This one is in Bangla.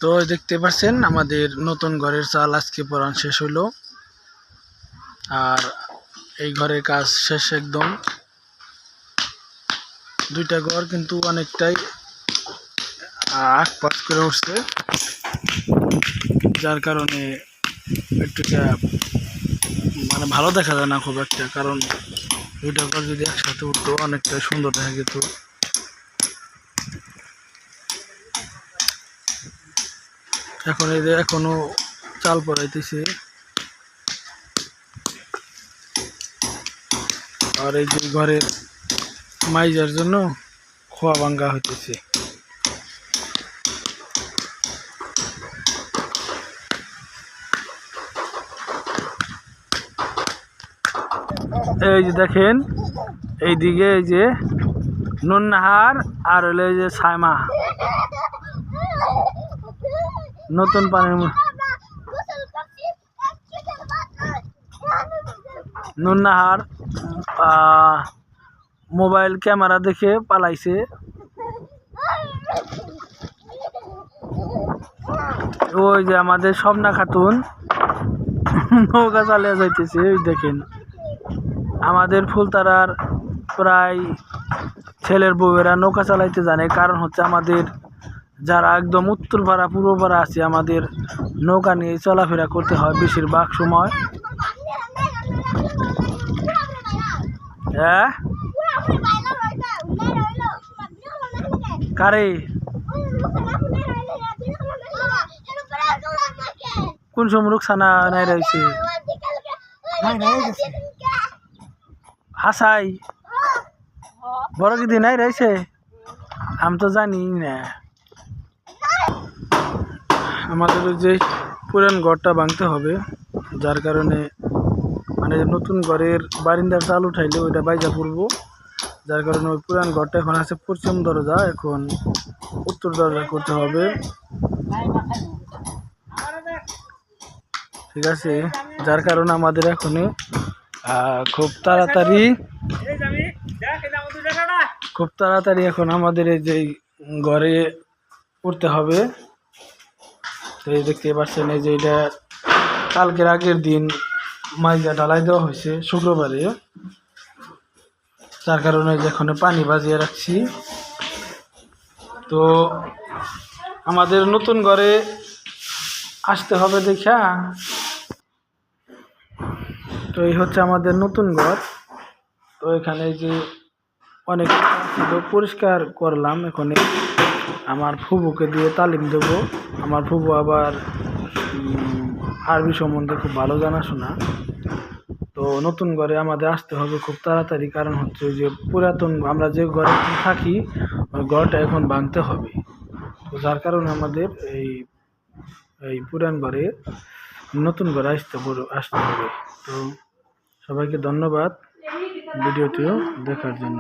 তো দেখতে পাচ্ছেন আমাদের নতুন ঘরের চাল আজকে পরান শেষ হইলো। আর এই ঘরের কাজ শেষ একদম। দুইটা ঘর কিন্তু অনেকটাই আগ পাশ করে উঠছে, যার কারণে একটুটা মানে ভালো দেখা যায় না খুব একটা। কারণ দুইটা ঘর যদি একসাথে উঠতো অনেকটা সুন্দর দেখা যেত। এখন এই যে এখনো চাল পড়াইতেছে। আর এই যে ঘরের মাইজার জন্য খোয়া ভাঙ্গা হইতেছে। এই যে দেখেন এইদিকে এই যে নুননাহার আর হলো এই যে সাইমা নতুন পানির নুননাহার মোবাইল ক্যামেরা দেখে পালাইছে। ওই যে আমাদের স্বপ্না খাতুন নৌকা চালিয়ে যাইতেছে। ওই দেখেন আমাদের ফুলতারার প্রায় ছেলের বউয়েরা নৌকা চালাইতে জানে। কারণ হচ্ছে আমাদের যারা একদম উত্তর পাড়া পূর্ব পাড়া আছে, আমাদের নৌকা নিয়ে চলাফেরা করতে হয় বেশিরভাগ সময়। হ্যাঁ কারে কোন সময় রুকসানা নাই রয়েছে হাসাই বড় কি দিন নাই রয়েছে, আমি তো জানি না। আমাদের যে পুরান ঘরটা ভাঙতে হবে, যার কারণে মানে নতুন ঘরের বারিন্দার চাল উঠাইলে ওইটা বাইজা পড়বো। যার কারণে ওই পুরান ঘরটা এখন আছে পশ্চিম দরজা, এখন উত্তর দরজা করতে হবে। ঠিক আছে, যার কারণে আমাদের এখন খুব তাড়াতাড়ি এখন আমাদের এই যে ঘরে উঠতে হবে। তো এই দেখতে পাচ্ছেন এই যে এটা কালকের আগের দিন মাইজা ঢালাই দেওয়া হয়েছে শুক্রবারে, যার কারণে এখন পানি বাজিয়ে রাখছি। তো আমাদের নতুন ঘরে আসতে হবে দেখা। তো এই হচ্ছে আমাদের নতুন ঘর। তো এখানে যে অনেক পরিষ্কার করলাম। এখন আমার ফুবুকে দিয়ে তালিম দেব। আমার ফুবু আবার আরবি সম্বন্ধে খুব ভালো জানাশোনা। তো নতুন ঘরে আমাদের আসতে হবে খুব তাড়াতাড়ি, কারণ হচ্ছে যে পুরাতন আমরা যে ঘরে থাকি ওই ঘরটা এখন ভাঙতে হবে। তো যার কারণে আমাদের এই পুরান ঘরে নতুন ঘরে আসতে হবে। তো সবাইকে ধন্যবাদ ভিডিওটিও দেখার জন্য।